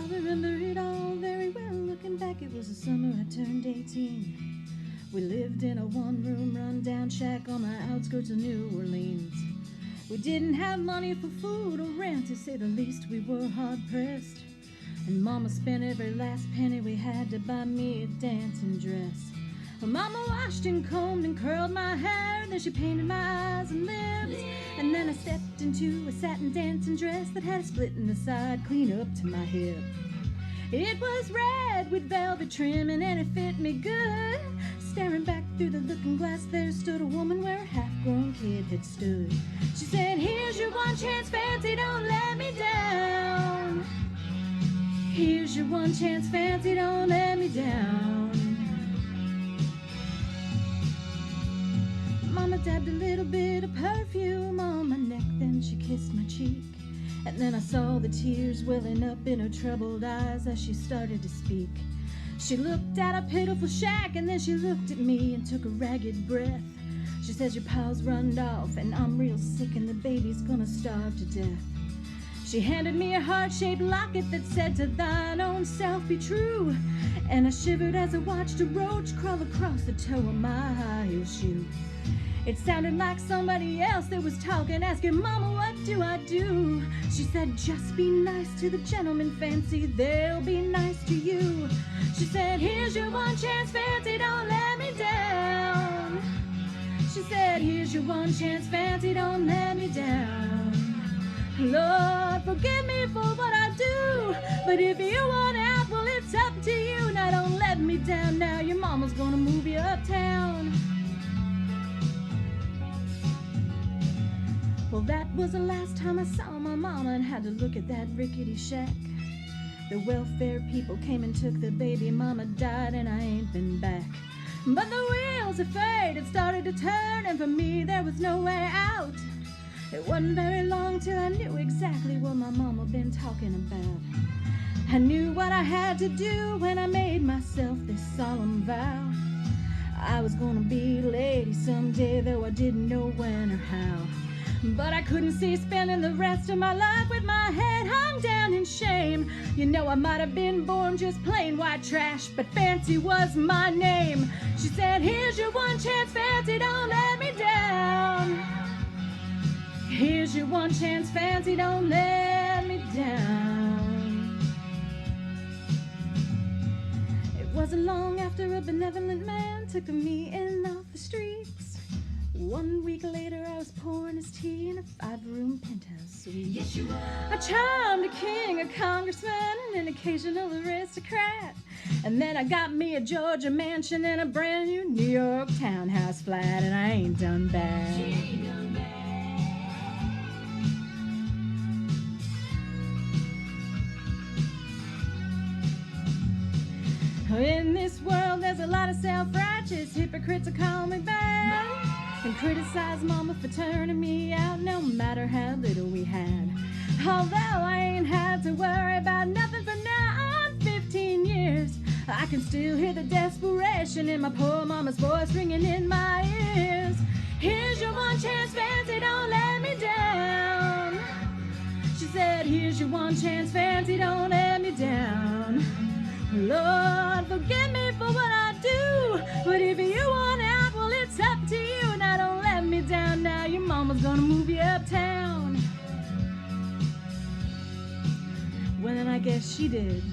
remember it all very well. Looking back, it was the summer I turned 18. We lived in a one-room run-down shack on the outskirts of New Orleans. We didn't have money for food or rent, to say the least. We were hard-pressed, and Mama spent every last penny we had to buy me a dancing dress. Well, Mama washed and combed and curled my hair, then she painted my eyes and lips, and then I stepped into a satin dancing dress that had a split in the side clean up to my hip. It was red with velvet trimming and it fit me good. Staring back through the looking glass, there stood a woman where a half-grown kid had stood. She said, "Here's your one chance, fancy, don't let me down. Here's your one chance, fancy, don't let me down." Mama dabbed a little bit of perfume on my neck, then she kissed my cheek. And then I saw the tears welling up in her troubled eyes as she started to speak. She looked at a pitiful shack, and then she looked at me and took a ragged breath. She says, "Your pa's runned off, and I'm real sick, and the baby's gonna starve to death." She handed me a heart-shaped locket that said, "To thine own self be true." And I shivered as I watched a roach crawl across the toe of my high-heel shoe. It sounded like somebody else that was talking, asking, "Mama, what do I do?" She said, "Just be nice to the gentlemen, fancy, they'll be nice to you." She said, "Here's your one chance, fancy, don't let me down." She said, "Here's your one chance, fancy, don't let me down." Lord, forgive me for what I do, but if you want out, well, it's up to you. Now don't let me down now, your mama's gonna move you uptown. Well, that was the last time I saw my mama and had to look at that rickety shack. The welfare people came and took the baby. Mama died and I ain't been back. But the wheels of fate had started to turn, and for me there was no way out. It wasn't very long till I knew exactly what my mama been talking about. I knew what I had to do when I made myself this solemn vow. I was gonna be a lady someday, though I didn't know when or how. But I couldn't see spending the rest of my life with my head hung down in shame. You know, I might have been born just plain white trash, but Fancy was my name. She said, "Here's your one chance, Fancy, don't let me down. Here's your one chance, Fancy, don't let me down." It wasn't long after a benevolent man took me in off the streets. 1 week later, I was pouring his tea in a 5-room penthouse suite. Yes, you were. I charmed a king, a congressman, and an occasional aristocrat. And then I got me a Georgia mansion and a brand new New York townhouse flat, and I ain't done bad. She ain't done bad. In this world, there's a lot of self-righteous hypocrites who call me bad and criticize Mama for turning me out, no matter how little we had. Although I ain't had to worry about nothing for now on 15 years, I can still hear the desperation in my poor mama's voice ringing in my ears. "Here's your one chance, Fancy, don't let me down." She said, "Here's your one chance, Fancy, don't let me down." Lord, forgive me for what I do, but if you want out, well, it's up to you. Now don't let me down now, your mama's gonna move you uptown. Well, then I guess she did.